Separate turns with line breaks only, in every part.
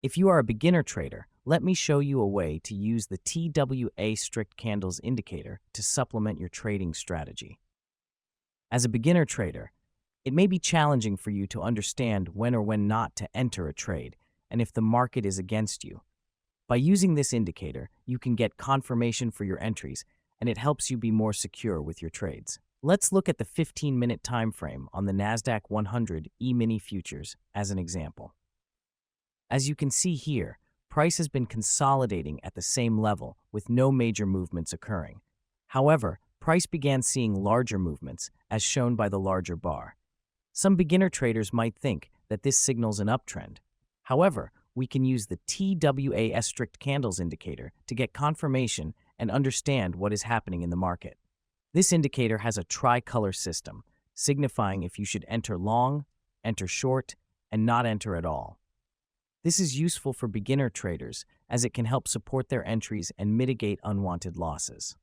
If you are a beginner trader, let me show you a way to use the TWA Strict Candles Indicator to supplement your trading strategy. As a beginner trader, it may be challenging for you to understand when or when not to enter a trade and if the market is against you. By using this indicator, you can get confirmation for your entries, and it helps you be more secure with your trades. Let's look at the 15-minute time frame on the Nasdaq 100 E-mini futures as an example. As you can see here, price has been consolidating at the same level with no major movements occurring. However, price began seeing larger movements, as shown by the larger bar. Some beginner traders might think that this signals an uptrend. However, we can use the TWA Strict Candles Indicator to get confirmation and understand what is happening in the market. This indicator has a tricolor system, signifying if you should enter long, enter short, and not enter at all. This is useful for beginner traders as it can help support their entries and mitigate unwanted losses.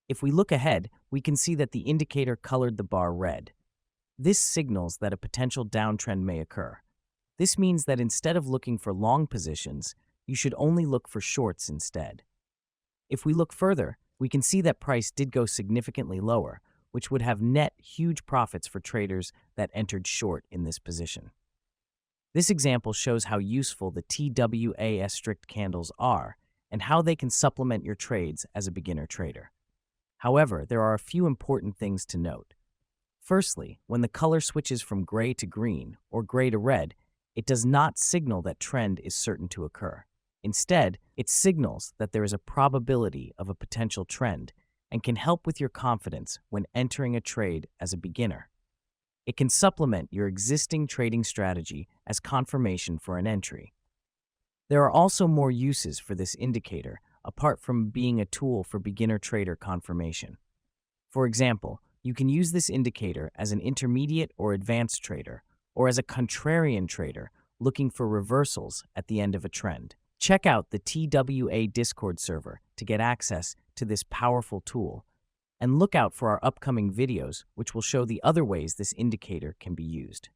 If we look ahead, we can see that the indicator colored the bar red. This signals that a potential downtrend may occur. This means that instead of looking for long positions, you should only look for shorts instead. If we look further, we can see that price did go significantly lower, which would have net huge profits for traders that entered short in this position. This example shows how useful the TWA Strict candles are and how they can supplement your trades as a beginner trader. However, there are a few important things to note. Firstly, when the color switches from gray to green or gray to red, it does not signal that trend is certain to occur. Instead, it signals that there is a probability of a potential trend and can help with your confidence when entering a trade as a beginner. It can supplement your existing trading strategy as confirmation for an entry. There are also more uses for this indicator apart from being a tool for beginner trader confirmation. For example, you can use this indicator as an intermediate or advanced trader, or as a contrarian trader looking for reversals at the end of a trend. Check out the TWA Discord server to get access to this powerful tool, and look out for our upcoming videos which will show the other ways this indicator can be used.